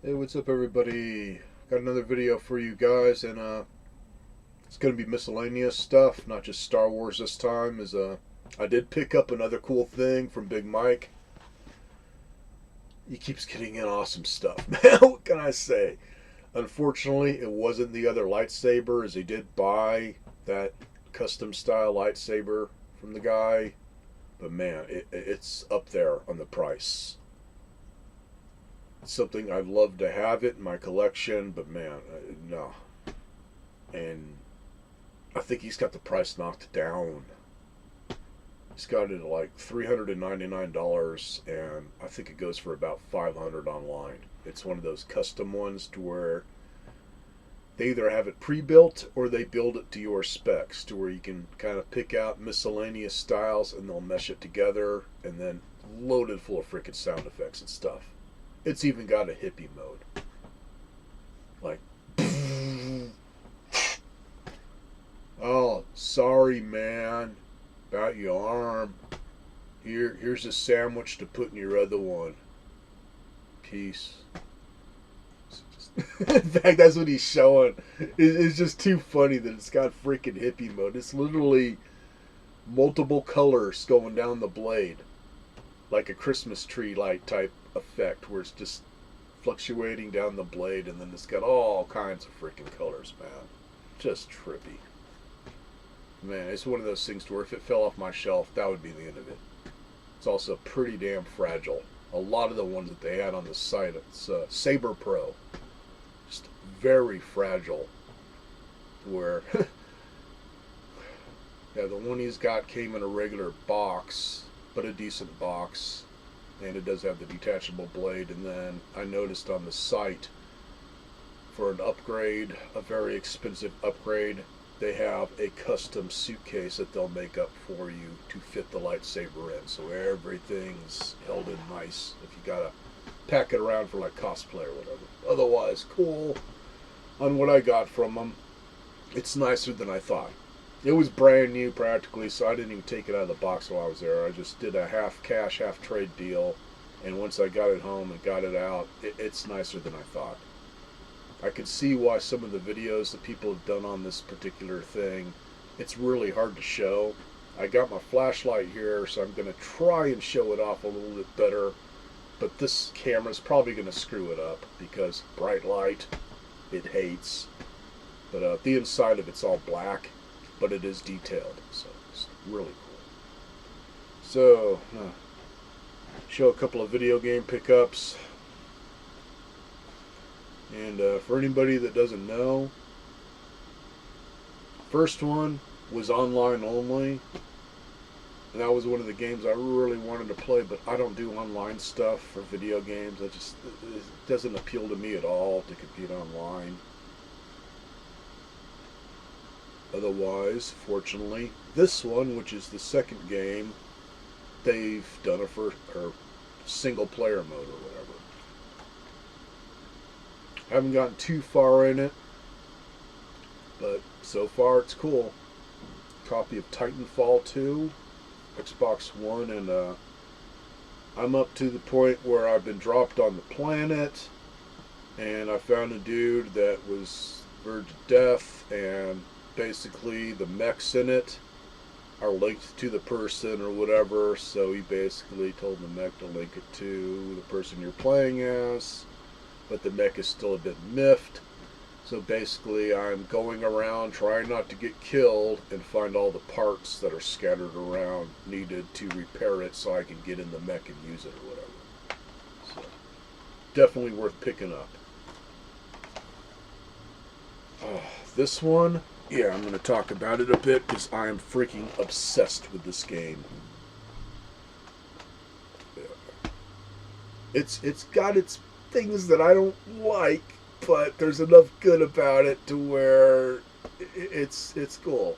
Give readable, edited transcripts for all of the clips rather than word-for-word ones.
Hey, what's up, everybody? Got another video for you guys, and it's gonna be miscellaneous stuff, not just Star Wars this time. I did pick up another cool thing from Big Mike. He keeps getting in awesome stuff, man. What can I say? Unfortunately, it wasn't the other lightsaber, as he did buy that custom style lightsaber from the guy, but man, it's up there on the price. It's something I'd love to have it in my collection, but man, no. And I think he's got the price knocked down. He's got it at like $399, and I think it goes for about 500 online. It's one of those custom ones to where they either have it pre-built or they build it to your specs, to where you can kind of pick out miscellaneous styles and they'll mesh it together, and then loaded full of freaking sound effects and stuff. It's even got a hippie mode, like. Oh, sorry, man, about your arm. Here's a sandwich to put in your other one. Peace. In fact, that's what he's showing. It's just too funny that it's got freaking hippie mode. It's literally multiple colors going down the blade, like a Christmas tree light type effect, where it's just fluctuating down the blade, and then it's got all kinds of freaking colors, man. Just trippy. Man, it's one of those things to where if it fell off my shelf, that would be the end of it. It's also pretty damn fragile. A lot of the ones that they had on the site, it's Saber Pro, just very fragile. Where, yeah, the one he's got came in a regular box, but a decent box, and it does have the detachable blade. And then I noticed on the site, for an upgrade, a very expensive upgrade, they have a custom suitcase that they'll make up for you to fit the lightsaber in. So everything's held in nice if you gotta pack it around for like cosplay or whatever. Otherwise, cool. On what I got from them, it's nicer than I thought. It was brand new practically, so I didn't even take it out of the box while I was there. I just did a half cash, half trade deal. And once I got it home and got it out, it's nicer than I thought. I could see why some of the videos that people have done on this particular thing, it's really hard to show. I got my flashlight here, so I'm going to try and show it off a little bit better. But this camera's probably going to screw it up because bright light, it hates. But the inside of it's all black, but it is detailed, so it's really cool. So, show a couple of video game pickups. And for anybody that doesn't know, first one was online only. And that was one of the games I really wanted to play, but I don't do online stuff for video games. It doesn't appeal to me at all to compete online. Otherwise, fortunately, this one, which is the second game, they've done a single player mode or whatever. I haven't gotten too far in it, but so far it's cool. Copy of Titanfall 2, Xbox One, and I'm up to the point where I've been dropped on the planet, and I found a dude that was verge of death, and basically the mechs in it are linked to the person or whatever, so he basically told the mech to link it to the person you're playing as, but the mech is still a bit miffed. So basically I'm going around trying not to get killed and find all the parts that are scattered around needed to repair it so I can get in the mech and use it or whatever. So definitely worth picking up. This one, yeah, I'm going to talk about it a bit because I am freaking obsessed with this game. It's got its things that I don't like, but there's enough good about it to where it's cool.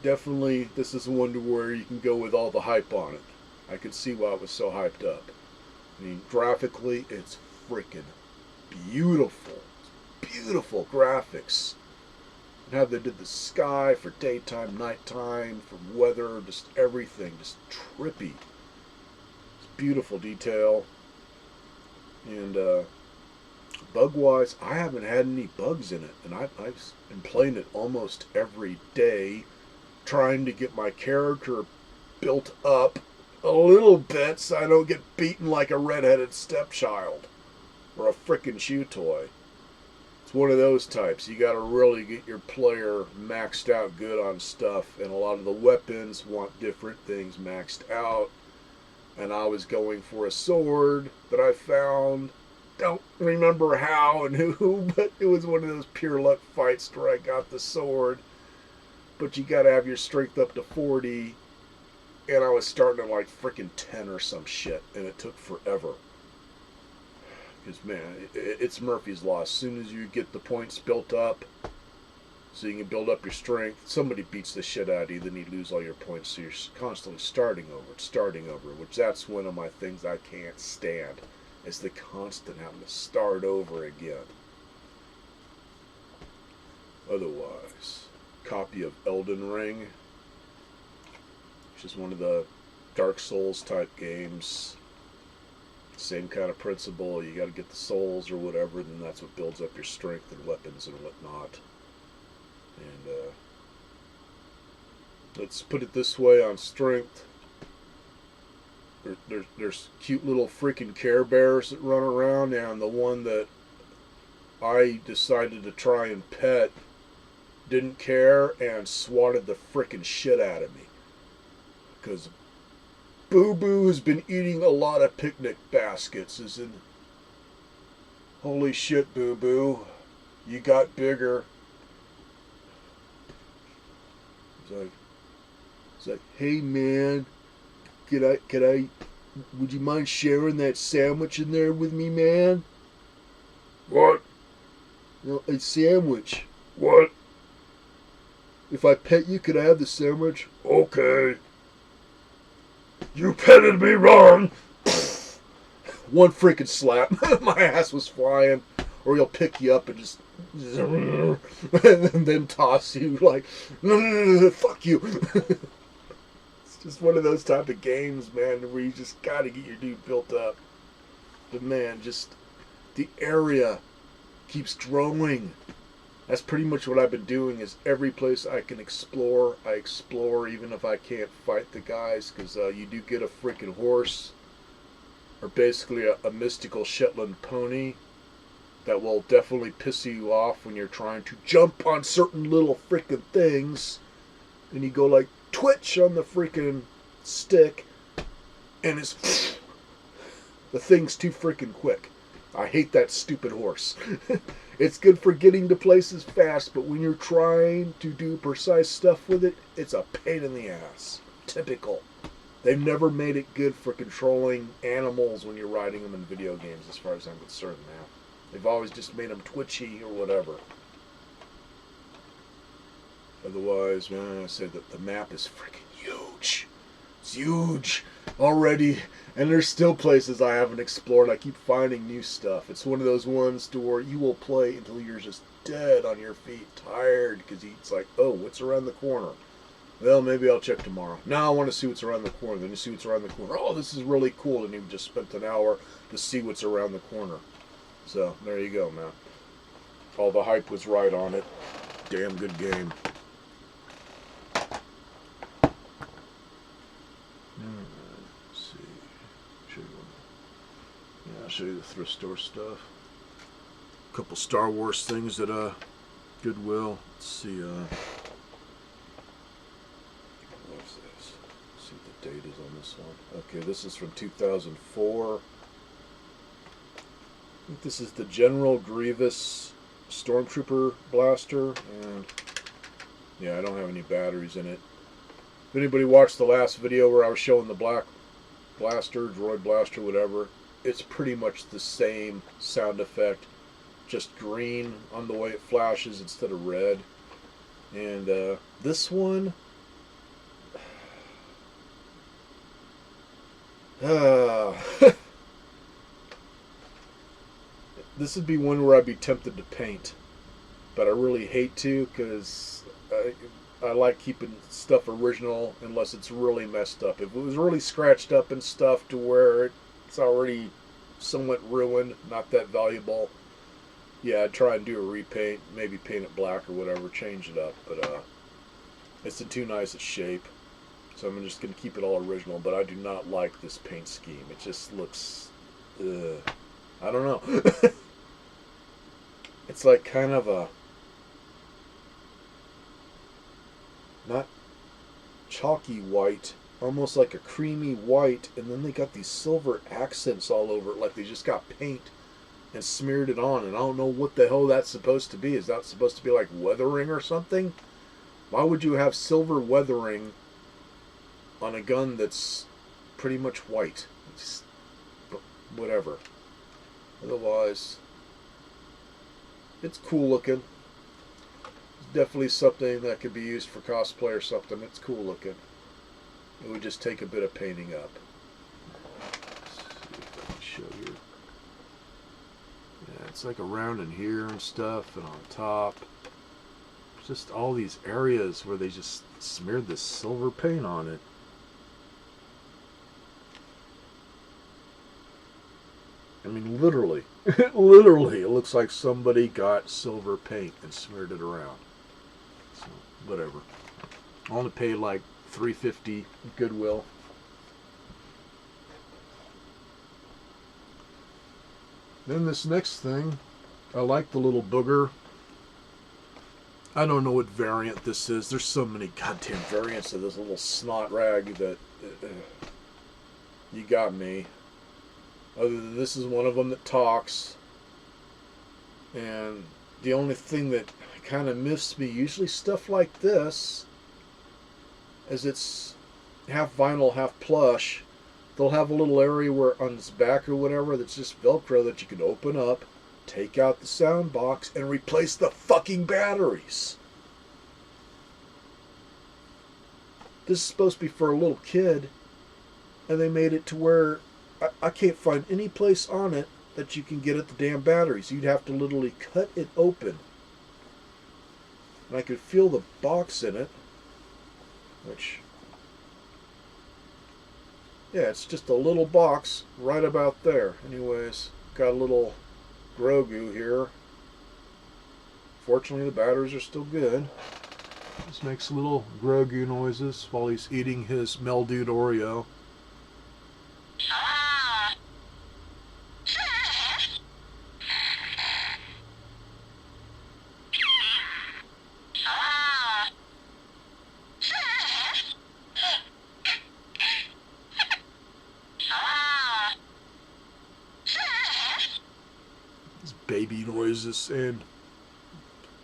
Definitely, this is one to where you can go with all the hype on it. I could see why it was so hyped up. I mean, graphically, it's freaking beautiful. It's beautiful graphics. And how they did the sky for daytime, nighttime, for weather, just everything, just trippy. It's beautiful detail. And bug-wise, I haven't had any bugs in it. And I've been playing it almost every day, trying to get my character built up a little bit so I don't get beaten like a redheaded stepchild or a frickin' shoe toy. It's one of those types. You got to really get your player maxed out good on stuff, and a lot of the weapons want different things maxed out. And I was going for a sword that I found. Don't remember how and who, but it was one of those pure luck fights where I got the sword. But you got to have your strength up to 40, and I was starting at like freaking 10 or some shit, and it took forever. Because, man, it's Murphy's Law. As soon as you get the points built up, so you can build up your strength, somebody beats the shit out of you, then you lose all your points, so you're constantly starting over, which that's one of my things I can't stand, is the constant having to start over again. Otherwise, copy of Elden Ring, which is one of the Dark Souls type games. Same kind of principle. You got to get the souls or whatever, then that's what builds up your strength and weapons and whatnot. And let's put it this way on strength. There's cute little freaking Care Bears that run around, and the one that I decided to try and pet didn't care and swatted the freaking shit out of me. Because Boo Boo has been eating a lot of picnic baskets. As in, holy shit, Boo Boo, you got bigger. It's like, hey man, could I, would you mind sharing that sandwich in there with me, man? What? No, a sandwich. What? If I pet you, could I have the sandwich? Okay. You petted me wrong. One freaking slap. My ass was flying. Or he'll pick you up and just and then toss you like, fuck you. It's just one of those type of games, man, where you just gotta get your dude built up. But man, just the area keeps growing. That's pretty much what I've been doing, is every place I can explore, I explore, even if I can't fight the guys, because you do get a freaking horse, or basically a mystical Shetland pony, that will definitely piss you off when you're trying to jump on certain little freaking things, and you go like twitch on the freaking stick, and it's the thing's too freaking quick. I hate that stupid horse. It's good for getting to places fast, but when you're trying to do precise stuff with it, it's a pain in the ass. Typical. They've never made it good for controlling animals when you're riding them in video games, as far as I'm concerned now. They've always just made them twitchy or whatever. Otherwise, man, I say that the map is freaking huge. It's huge already, and there's still places I haven't explored. I keep finding new stuff. It's one of those ones to where you will play until you're just dead on your feet, tired, because it's like, oh, what's around the corner? Well, maybe I'll check tomorrow. Now I want to see what's around the corner. Then you see what's around the corner. Oh, this is really cool, and you've just spent an hour to see what's around the corner. So, there you go, man. All the hype was right on it. Damn good game. Let's see. I'll show you the thrift store stuff. A couple Star Wars things at Goodwill. Let's see. What's this? Let's see what the date is on this one. Okay, this is from 2004. I think this is the General Grievous Stormtrooper blaster, and yeah, I don't have any batteries in it. If anybody watched the last video where I was showing the black blaster, droid blaster, whatever, it's pretty much the same sound effect, just green on the way it flashes instead of red. And this one, this would be one where I'd be tempted to paint, but I really hate to, because I like keeping stuff original unless it's really messed up. If it was really scratched up and stuff to where it's already somewhat ruined, not that valuable, yeah, I'd try and do a repaint, maybe paint it black or whatever, change it up. But it's in too nice a shape, so I'm just going to keep it all original. But I do not like this paint scheme. It just looks, I don't know. It's like kind of a, not chalky white, almost like a creamy white, and then they got these silver accents all over it, like they just got paint and smeared it on, and I don't know what the hell that's supposed to be. Is that supposed to be like weathering or something? Why would you have silver weathering on a gun that's pretty much white? It's, whatever. Otherwise, it's cool looking. It's definitely something that could be used for cosplay or something. It's cool looking. It would just take a bit of painting up. Let's see if I can show you. Yeah, it's like around in here and stuff, and on top. Just all these areas where they just smeared this silver paint on it. I mean, literally, literally, it looks like somebody got silver paint and smeared it around. So, whatever. I only paid like $3.50 at Goodwill. Then this next thing, I like the little booger. I don't know what variant this is. There's so many goddamn variants of this little snot rag that you got me. Other than this is one of them that talks. And the only thing that kind of miffs me, usually stuff like this, is it's half vinyl, half plush. They'll have a little area where on its back or whatever that's just Velcro that you can open up, take out the sound box, and replace the fucking batteries. This is supposed to be for a little kid, and they made it to where I can't find any place on it that you can get at the damn batteries. You'd have to literally cut it open. And I could feel the box in it, which, yeah, it's just a little box right about there. Anyways, got a little Grogu here. Fortunately, the batteries are still good. Just makes little Grogu noises while he's eating his mildewed Oreo. Baby noises, and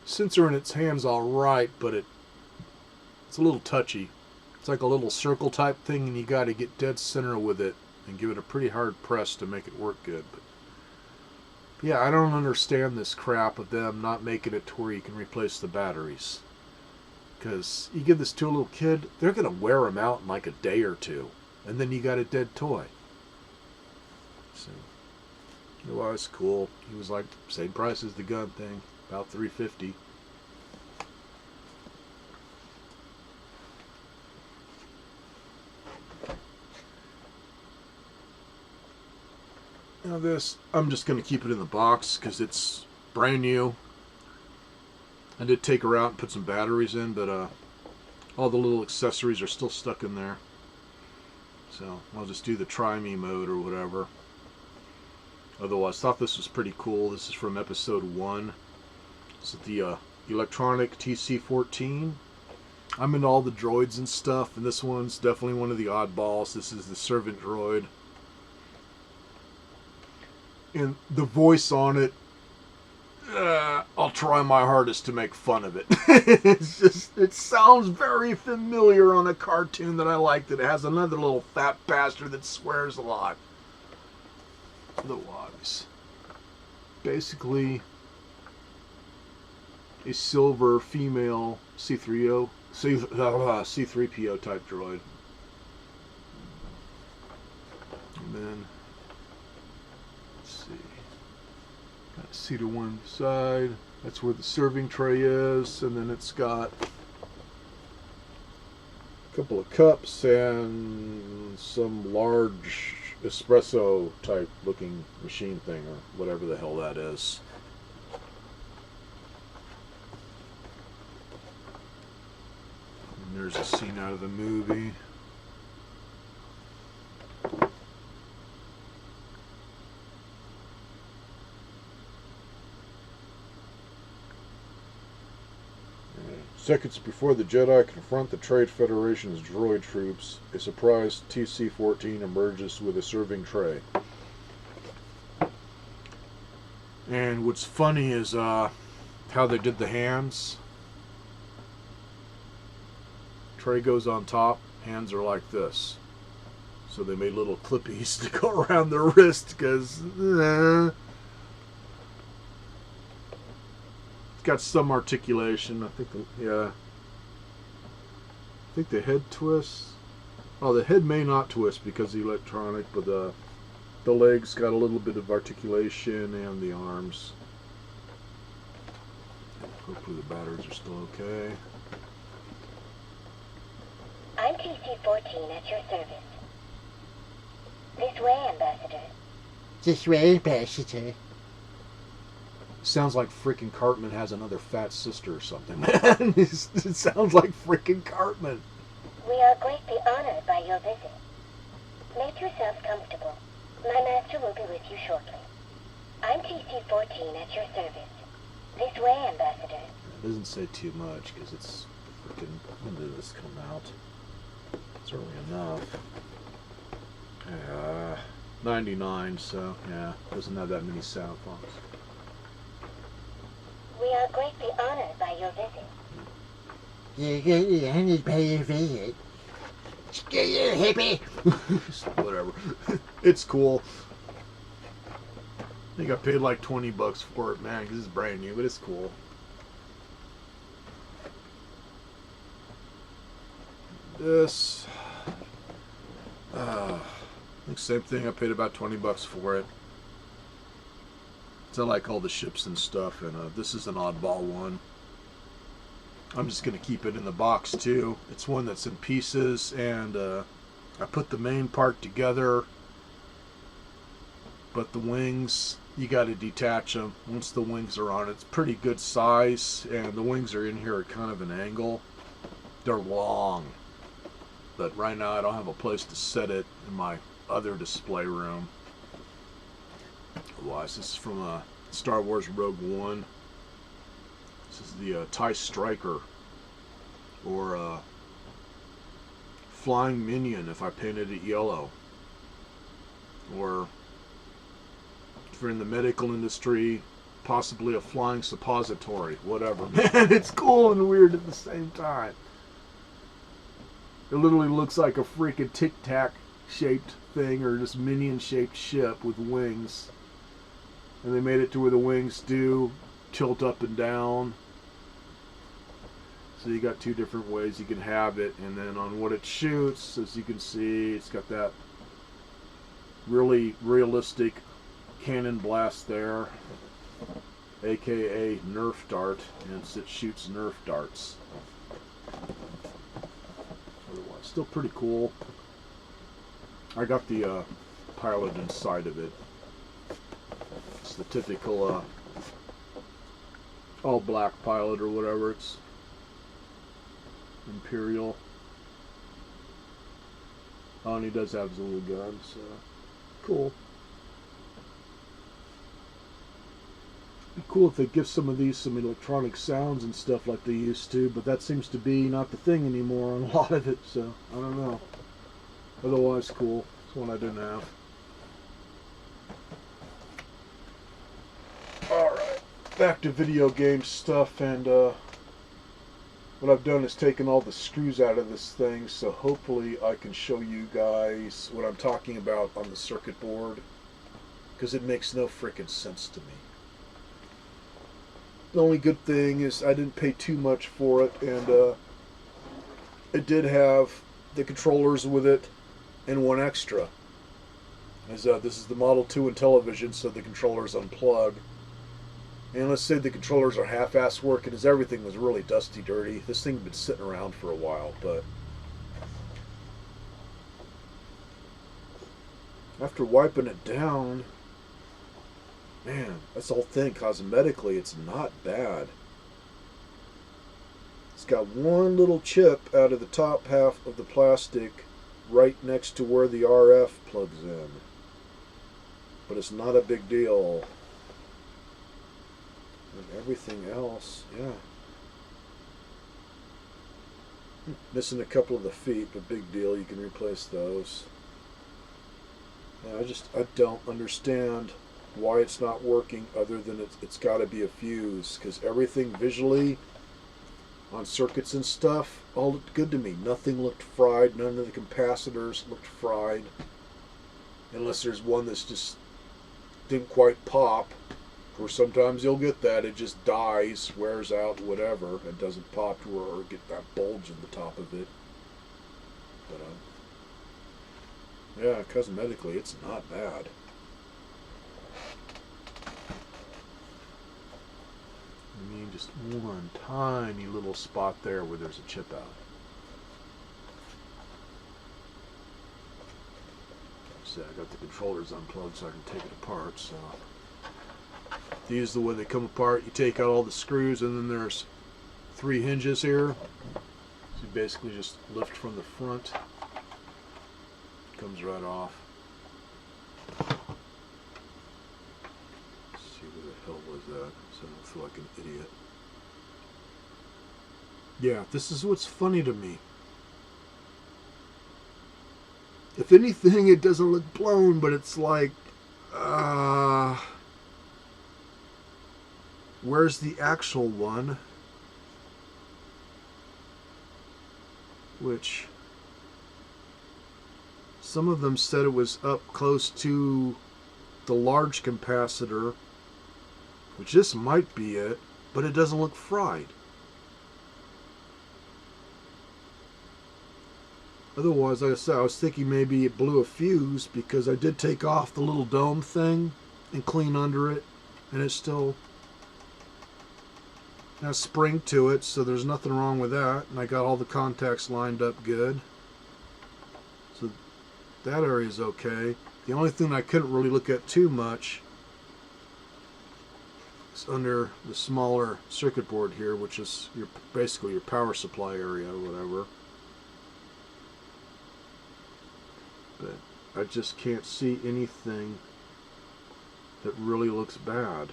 sensor in its hand's all right, but it's a little touchy. It's like a little circle type thing, and you got to get dead center with it and give it a pretty hard press to make it work good. But yeah, I don't understand this crap of them not making it to where you can replace the batteries. Because you give this to a little kid, they're going to wear them out in like a day or two, and then you got a dead toy. So it was cool. He was like same price as the gun thing, about $3.50. Now this, I'm just going to keep it in the box because it's brand new. I did take her out and put some batteries in, but all the little accessories are still stuck in there. So I'll just do the try me mode or whatever. Otherwise, thought this was pretty cool. This is from episode 1. This is the electronic TC-14. I'm into all the droids and stuff, and this one's definitely one of the oddballs. This is the servant droid. And the voice on it, I'll try my hardest to make fun of it. It's just, it sounds very familiar on a cartoon that I like that has another little fat bastard that swears a lot. Otherwise, basically a silver female C3PO type droid. And then, let's see, got a seat to one side. That's where the serving tray is, and then it's got a couple of cups and some large espresso type looking machine thing or whatever the hell that is. And there's a scene out of the movie. Seconds before the Jedi confront the Trade Federation's droid troops, a surprise TC-14 emerges with a serving tray. And what's funny is how they did the hands. Tray goes on top, hands are like this. So they made little clippies to go around their wrist because got some articulation. I think I think the head twists. Oh, the head may not twist because of the electronic, but the legs got a little bit of articulation and the arms. Hopefully the batteries are still okay. I'm TC-14 at your service. This way, Ambassador. This way, Ambassador. Sounds like frickin' Cartman has another fat sister or something, man. It sounds like frickin' Cartman. We are greatly honored by your visit. Make yourselves comfortable. My master will be with you shortly. I'm TC-14 at your service. This way, Ambassador. It doesn't say too much because it's frickin'. When did this come out? It's early enough. 99, so yeah, doesn't have that many sound fonts. We are greatly honored by your visit. You're greatly honored by your visit. Screw you, hippie! Whatever. It's cool. I think I paid like $20 for it, man, because it's brand new, but it's cool. This. I think same thing. I paid about $20 for it. So I like all the ships and stuff, and this is an oddball one. I'm just going to keep it in the box too. It's one that's in pieces, and I put the main part together, but the wings, you got to detach them once the wings are on. It's pretty good size, and the wings are in here at kind of an angle. They're long, but right now I don't have a place to set it in my other display room. Otherwise, this is from Star Wars Rogue One. This is the TIE Striker, or Flying Minion if I painted it yellow. Or if you're in the medical industry, possibly a flying suppository, whatever. Man, it's cool and weird at the same time. It literally looks like a freaking Tic Tac shaped thing, or just minion shaped ship with wings. And they made it to where the wings do tilt up and down. So you got two different ways you can have it. And then on what it shoots, as you can see, it's got that really realistic cannon blast there, aka Nerf dart, and it shoots Nerf darts. Otherwise, still pretty cool. I got the pilot inside of it. It's the typical all black pilot or whatever. It's Imperial. Oh, and he does have his little gun, so cool. Be cool if they give some of these some electronic sounds and stuff like they used to, but that seems to be not the thing anymore on a lot of it, so I don't know. Otherwise, cool. It's one I didn't have. Alright, back to video game stuff, and what I've done is taken all the screws out of this thing, so hopefully I can show you guys what I'm talking about on the circuit board, because it makes no frickin' sense to me. The only good thing is I didn't pay too much for it, and it did have the controllers with it and one extra. As this is the Model 2 Intellivision, so the controllers unplug. And let's say the controllers are half-ass working, as everything was really dusty dirty. This thing's been sitting around for a while, but after wiping it down, man, that's the whole thing. Cosmetically, it's not bad. It's got one little chip out of the top half of the plastic right next to where the RF plugs in. But it's not a big deal. And everything else, yeah. Missing a couple of the feet, but big deal. You can replace those. Yeah, I don't understand why it's not working other than it's got to be a fuse, because everything visually on circuits and stuff all looked good to me. Nothing looked fried. None of the capacitors looked fried, unless there's one that's just didn't quite pop, or sometimes you'll get that it just dies, wears out, whatever. It doesn't pop to or get that bulge in the top of it. But yeah, cosmetically it's not bad. I mean, just one tiny little spot there where there's a chip out. See, I got the controllers unplugged so I can take it apart. So these are the way they come apart. You take out all the screws, and then there's 3 hinges here. So you basically just lift from the front. Comes right off. Let's see, where the hell was that? So I don't feel like an idiot. Yeah, this is what's funny to me. If anything, it doesn't look blown, but it's like, where's the actual one? Which some of them said it was up close to the large capacitor, which this might be it, but it doesn't look fried. Otherwise, like I said, I was thinking maybe it blew a fuse, because I did take off the little dome thing and clean under it, and it still has spring to it, so there's nothing wrong with that. And I got all the contacts lined up good. So that area is okay. The only thing I couldn't really look at too much is under the smaller circuit board here, which is basically your power supply area or whatever. But I just can't see anything that really looks bad.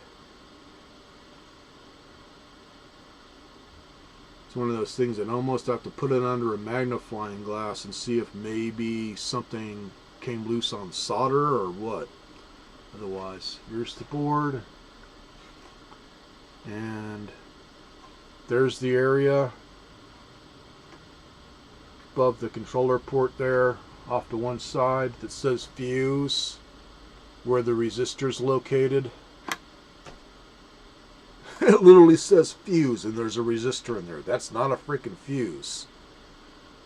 It's one of those things that almost have to put it under a magnifying glass and see if maybe something came loose on solder or what. Otherwise, here's the board. And there's the area above the controller port there, off to one side, that says fuse, where the resistor's located. It literally says fuse, and there's a resistor in there. That's not a freaking fuse.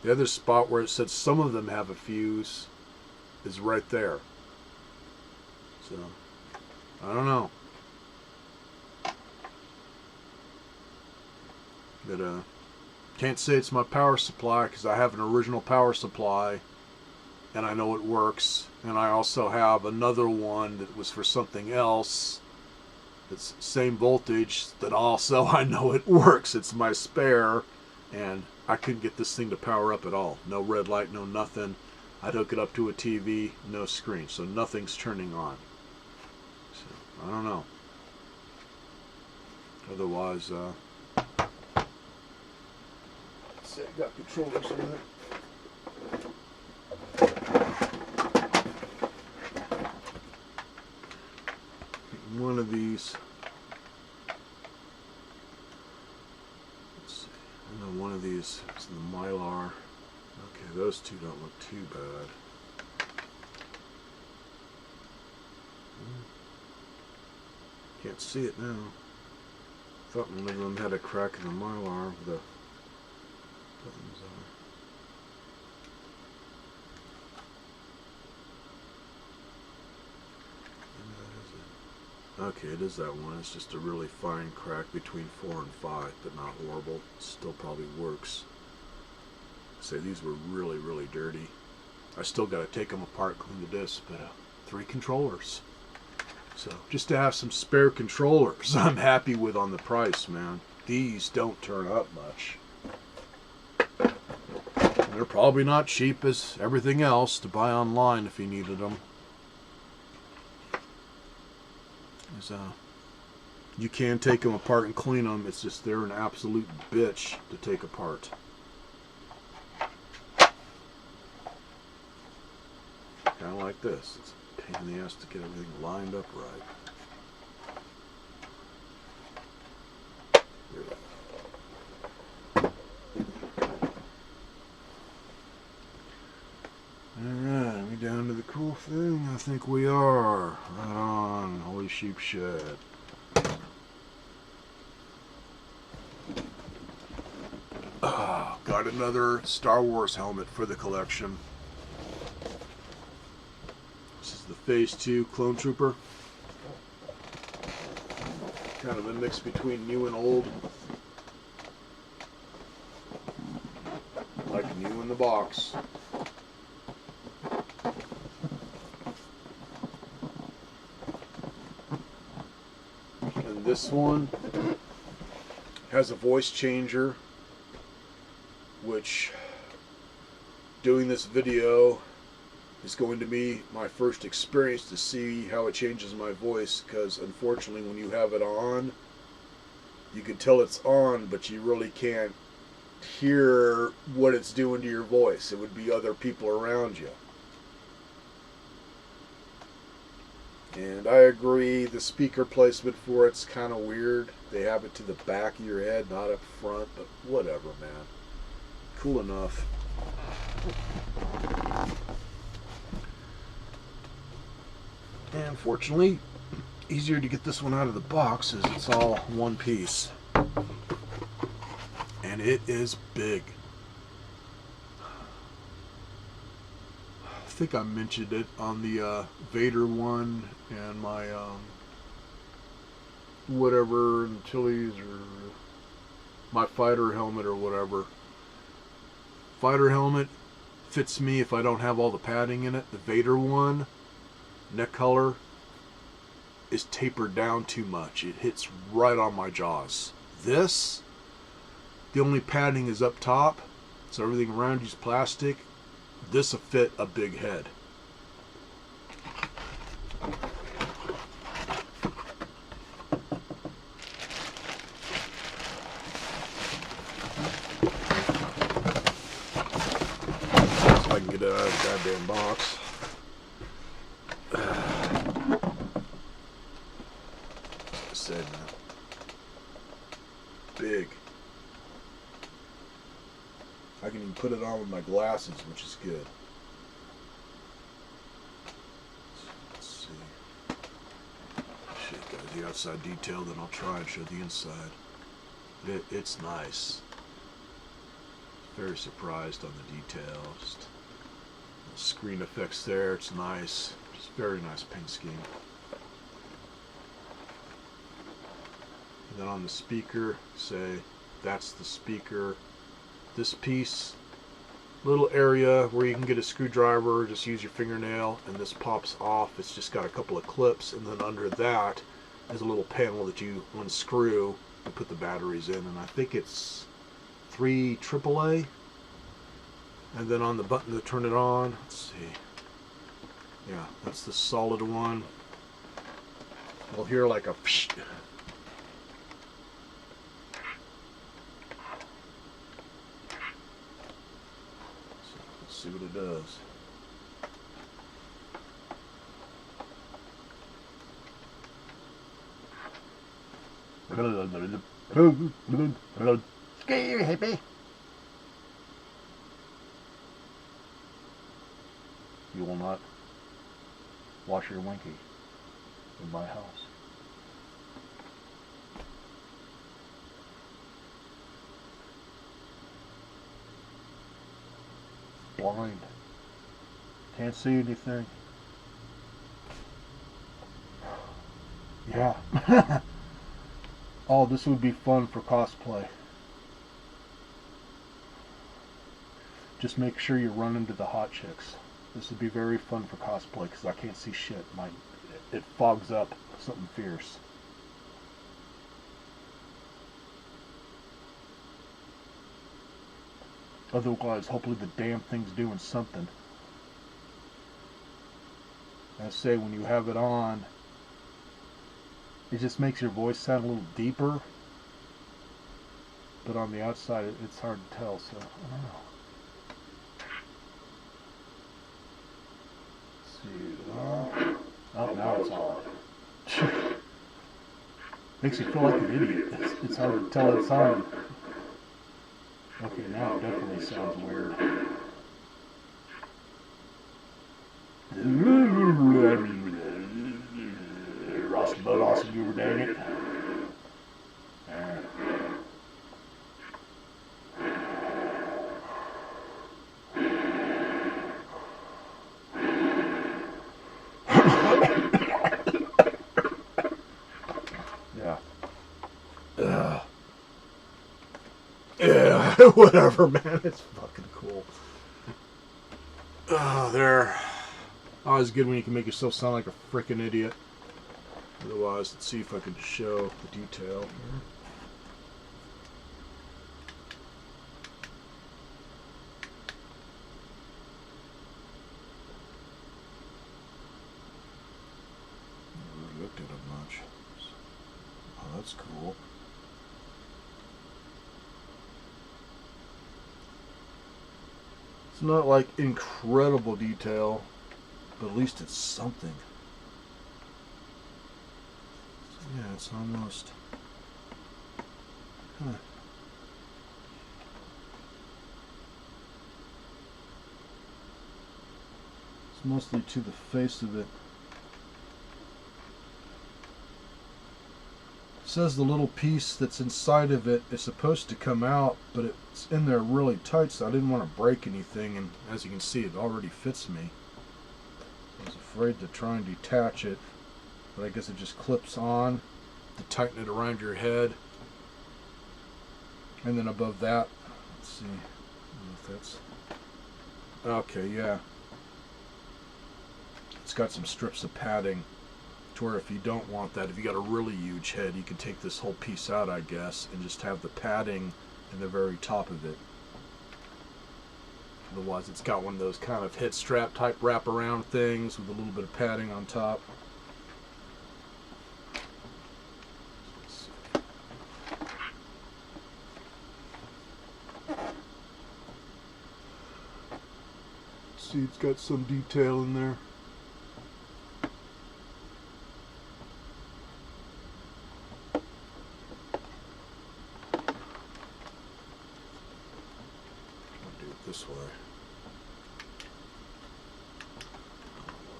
The other spot where it said some of them have a fuse is right there. So, I don't know. But, can't say it's my power supply, because I have an original power supply, and I know it works. And I also have another one that was for something else. It's same voltage that also I know it works. It's my spare, and I couldn't get this thing to power up at all. No red light, no nothing. I'd hook it up to a TV, no screen, so nothing's turning on. So, I don't know. Otherwise, see, I got controllers in it. One of these, let's see, I know one of these is the Mylar. Okay, those two don't look too bad. Can't see it now. Thought one of them had a crack in the Mylar with the buttons on. Okay, it is that one. It's just a really fine crack between 4 and 5, but not horrible. Still probably works. Say these were really, really dirty. I still got to take them apart, clean the discs, but 3 controllers. So just to have some spare controllers, I'm happy with on the price, man. These don't turn up much. They're probably not cheap as everything else to buy online if you needed them. You can take them apart and clean them. It's just they're an absolute bitch to take apart. Kind of like this. It's a pain in the ass to get everything lined up right. Alright, are we down to the cool thing? I think we are. Right on, holy sheep shed. Got another Star Wars helmet for the collection. This is the Phase 2 Clone Trooper. Kind of a mix between new and old. Like new in the box. And this one has a voice changer, which doing this video is going to be my first experience to see how it changes my voice, because unfortunately when you have it on, you can tell it's on, but you really can't hear what it's doing to your voice. It would be other people around you. And I agree, the speaker placement for it's kind of weird. They have it to the back of your head, not up front, but whatever, man. Cool enough. And fortunately, easier to get this one out of the box as it's all one piece. And it is big. I think I mentioned it on the Vader one and my whatever Antilles or my fighter helmet or whatever. Fighter helmet fits me if I don't have all the padding in it. The Vader one, neck color, is tapered down too much. It hits right on my jaws. This, the only padding is up top, so everything around you is plastic. This will fit a big head. If I can get it out of the goddamn box. Like I said, man. Big. I can even put it on with my glasses, which is good. Let's see. Shit, guys, the outside detail, then I'll try and show the inside. It's nice. Very surprised on the detail. Just the screen effects there, it's nice. Just very nice paint scheme. And then on the speaker, say, that's the speaker. This piece, little area where you can get a screwdriver, just use your fingernail, and this pops off. It's just got a couple of clips, and then under that is a little panel that you unscrew and put the batteries in, and I think it's 3 AAA. And then on the button to turn it on, let's see. Yeah, that's the solid one. We'll hear like a psh. See what it does. Scare you, hippie. You will not wash your winky in my house. Blind. Can't see anything. Yeah. Oh, this would be fun for cosplay. Just make sure you run into the hot chicks. This would be very fun for cosplay because I can't see shit. It fogs up something fierce. Otherwise, hopefully the damn thing's doing something. I say when you have it on, it just makes your voice sound a little deeper. But on the outside, it's hard to tell, so I don't know. Oh, now it's on. Makes you feel like an idiot. It's hard to tell it's on. Okay, now it definitely sounds weird. Ross Bud Awesome Goober, dang it. Yeah, whatever, man. It's fucking cool. There. Always good when you can make yourself sound like a freaking idiot. Otherwise, let's see if I can show the detail here. Never looked at it much. Oh, that's cool. It's not like incredible detail, but at least it's something. So yeah, it's almost it's mostly to the face of it. It says the little piece that's inside of it is supposed to come out, but it's in there really tight, so I didn't want to break anything, and as you can see, it already fits me. I was afraid to try and detach it, but I guess it just clips on to tighten it around your head. And then above that, let's see, I don't know if that's, okay, yeah. It's got some strips of padding to where if you don't want that, if you got a really huge head, you can take this whole piece out, I guess, and just have the padding in the very top of it. Otherwise, it's got one of those kind of head strap type wraparound things with a little bit of padding on top. See, it's got some detail in there. This way.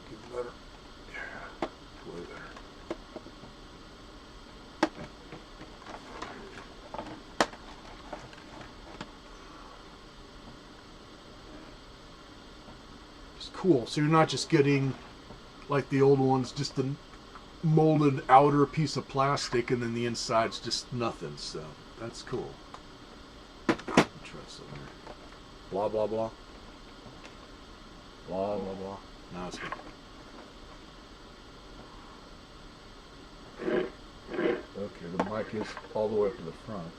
Get better. Yeah, way better. It's cool. So you're not just getting like the old ones, just the molded outer piece of plastic, and then the inside's just nothing. So that's cool. Try something here. Blah, blah, blah. Blah, blah, blah. Now it's good. Okay, the mic is all the way up to the front.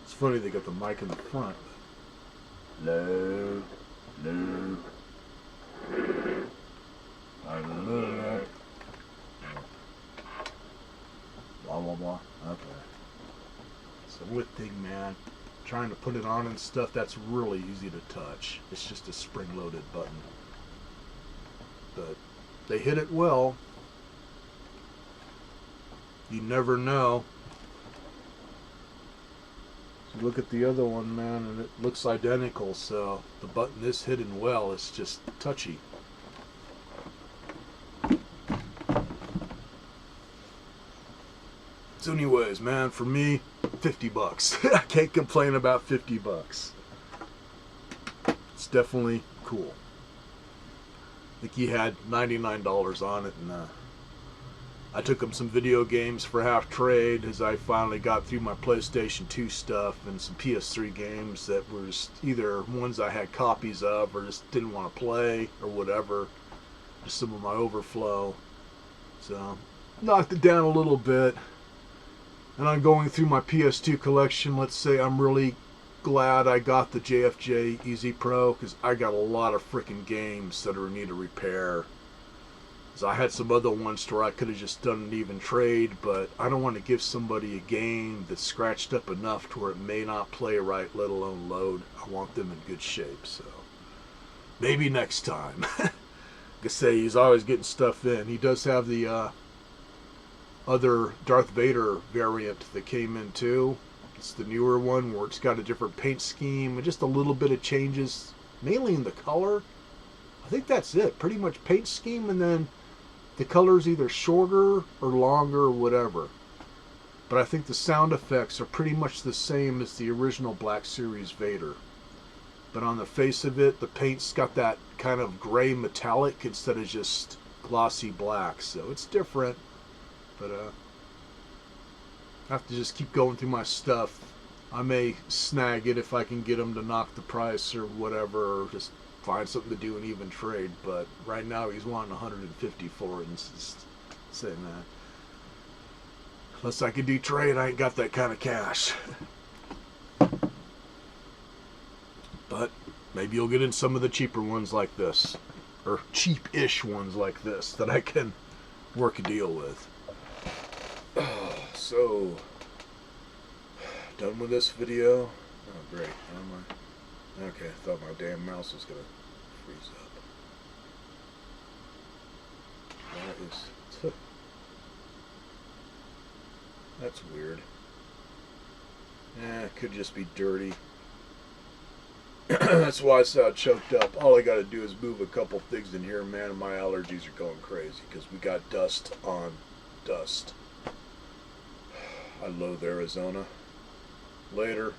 It's funny they got the mic in the front. Low, low. I love that. Blah, blah, blah. Okay. It's a wood thing, man. Trying to put it on and stuff, that's really easy to touch. It's just a spring-loaded button. But they hit it well. You never know. So look at the other one, man, and it looks identical, so the button is hidden well. It's just touchy. So anyways, man, for me, $50. I can't complain about $50. It's definitely cool. I think he had $99 on it, and I took him some video games for half trade as I finally got through my PlayStation 2 stuff and some PS3 games that were just either ones I had copies of or just didn't want to play or whatever. Just some of my overflow. So, knocked it down a little bit. And I'm going through my PS2 collection. Let's say I'm really glad I got the JFJ Easy Pro because I got a lot of freaking games that are in need of repair. So I had some other ones where I could have just done an even trade, but I don't want to give somebody a game that's scratched up enough to where it may not play right, let alone load. I want them in good shape, so maybe next time. Like I say, he's always getting stuff in. He does have the other Darth Vader variant that came in too. It's the newer one where it's got a different paint scheme and just a little bit of changes, mainly in the color. I think that's it. Pretty much paint scheme, and then the color's either shorter or longer or whatever. But I think the sound effects are pretty much the same as the original Black Series Vader. But on the face of it, the paint's got that kind of gray metallic instead of just glossy black. So it's different. But I have to just keep going through my stuff. I may snag it if I can get them to knock the price or whatever, or just find something to do and even trade. But right now he's wanting 150 for it and just saying that. Unless I can do trade, I ain't got that kind of cash. But maybe you'll get in some of the cheaper ones like this, or cheap-ish ones like this that I can work a deal with. So, done with this video. Oh great, how am I? Okay, I thought my damn mouse was gonna freeze up. That is... That's weird. It could just be dirty. That's why I sound choked up. All I gotta do is move a couple things in here, man, and my allergies are going crazy because we got dust on dust. I loathe Arizona. Later.